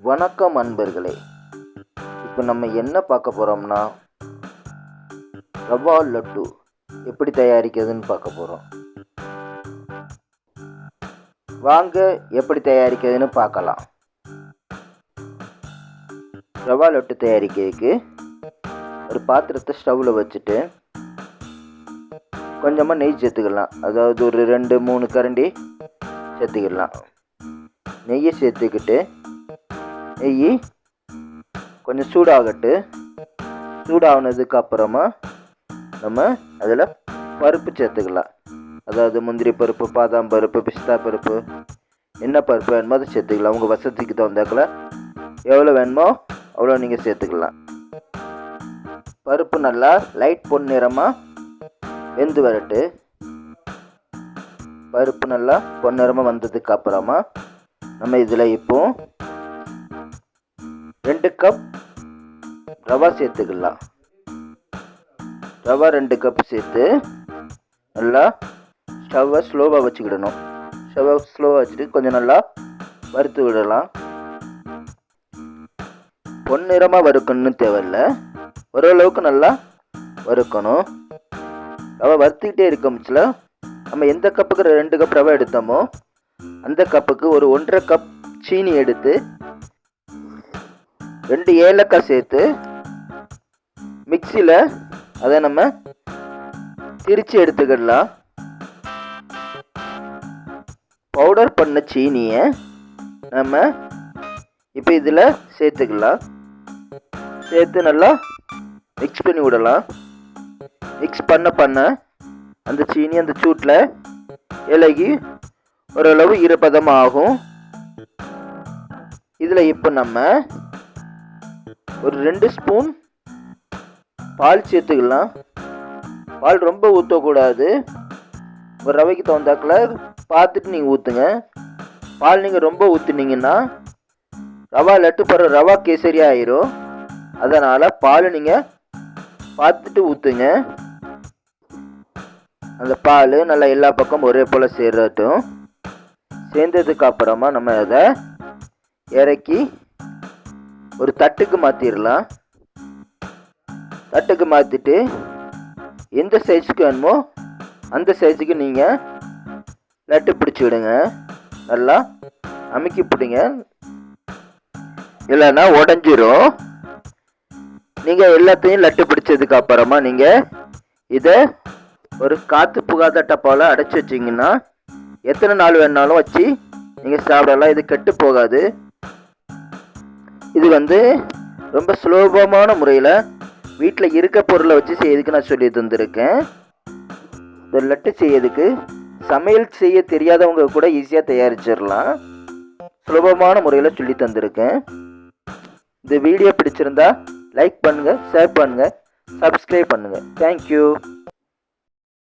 வணக்கம் அன்பர்களே. இப்போ நம்ம என்ன பார்க்க போகிறோம்னா ரவா லட்டு எப்படி தயாரிக்கிறதுன்னு பார்க்க போகிறோம். வாங்க எப்படி தயாரிக்கிறதுன்னு பார்க்கலாம். ரவா லட்டு தயாரிக்கிறதுக்கு ஒரு பாத்திரத்தை ஸ்டவ்வில் வச்சுட்டு கொஞ்சமாக நெய் சேர்த்துக்கலாம். அதாவது ஒரு 2-3 கரண்டி சேர்த்துக்கலாம். நெய்யை சேர்த்துக்கிட்டு நெய் கொஞ்சம் சூடாகினதுக்கு அப்புறமா நம்ம அதில் பருப்பு சேர்த்துக்கலாம். அதாவது முந்திரி பருப்பு, பாதாம் பருப்பு, பிஸ்தா பருப்பு, என்ன பருப்பு வேணுமோ அதை சேர்த்துக்கலாம். உங்கள் வசதிக்கு தகுந்தாக்கில் எவ்வளோ வேணுமோ அவ்வளோ நீங்கள் சேர்த்துக்கலாம். பருப்பு நல்லா லைட் பொன்னிறமாக வெந்து வரட்டு. பருப்பு நல்லா பொன்னிறமாக வந்ததுக்கு அப்புறமா நம்ம இதில் இப்போ 2 கப் ரவா சேர்த்துக்கலாம். ரவா 2 கப் சேர்த்து நல்லா ஸ்டவ்வை ஸ்லோவாக வச்சுக்கிடணும். ஸ்டவ்வை ஸ்லோவாக வச்சுட்டு கொஞ்சம் நல்லா வறுத்து விடலாம். பொன்னிறமாக வறுக்கணும்னு தேவையில்லை, ஓரளவுக்கு நல்லா வறுக்கணும். ரவை வறுத்துக்கிட்டே இருக்கமுச்சில் நம்ம எந்த கப்புக்கு 2 கப் ரவை எடுத்தோமோ அந்த கப்புக்கு ஒரு 1.5 கப் சீனி எடுத்து 2 ஏலக்காய் சேர்த்து மிக்சியில் அதை நம்ம திரித்து எடுத்துக்கிடலாம். பவுடர் பண்ண சீனியை நம்ம இப்போ இதில் சேர்த்துக்கலாம். சேர்த்து நல்லா மிக்ஸ் பண்ணி விடலாம். மிக்ஸ் பண்ண அந்த சீனி அந்த சூட்டில் இலகி ஓரளவு ஈரப்பதம் ஆகும். இதில் இப்போ நம்ம ஒரு 2 ஸ்பூன் பால் சேர்த்துக்கலாம். பால் ரொம்ப ஊற்றக்கூடாது, ஒரு ரவைக்கு தகுந்தாக்கில் பார்த்துட்டு நீங்கள் ஊற்றுங்க. பால் நீங்கள் ரொம்ப ஊற்றுனீங்கன்னா ரவா லட்டு போகிற ரவா கேசரி ஆயிரும். அதனால் பால் நீங்கள் பார்த்துட்டு ஊற்றுங்க. அந்த பால் நல்லா எல்லா பக்கம் ஒரே போல் சேர்றட்டும். சேர்ந்ததுக்கு அப்புறமா நம்ம அதை இறக்கி ஒரு தட்டுக்கு மாற்றிடலாம். தட்டுக்கு மாற்றிட்டு எந்த சைஸுக்கு வேணுமோ அந்த சைஸுக்கு நீங்கள் லட்டு பிடிச்சி விடுங்க. நல்லா அமுக்கி பிடிங்க, இல்லைன்னா உடஞ்சிரும். நீங்கள் எல்லாத்தையும் லட்டு பிடிச்சதுக்கு அப்புறமா நீங்கள் இதை ஒரு காற்று புகாத டப்பாவில் அடைச்சி வச்சிங்கன்னா எத்தனை நாள் வேணாலும் வச்சு நீங்கள் சாப்பிடலாம். இது கெட்டு போகாது. இது ரொம்ப சுலபமான முறையில் வீட்டில் இருக்க பொருளை வச்சு செய்யறதுக்கு நான் சொல்லி தந்திருக்கேன். இந்த லட்டு செய்யறதுக்கு சமையல் செய்ய தெரியாதவங்க கூட ஈஸியாக தயாரிச்சிடலாம். சுலபமான முறையில் சொல்லி தந்திருக்கேன். இந்த வீடியோ பிடிச்சிருந்தா லைக் பண்ணுங்கள், ஷேர் பண்ணுங்கள், சப்ஸ்கிரைப் பண்ணுங்கள். தேங்க்யூ.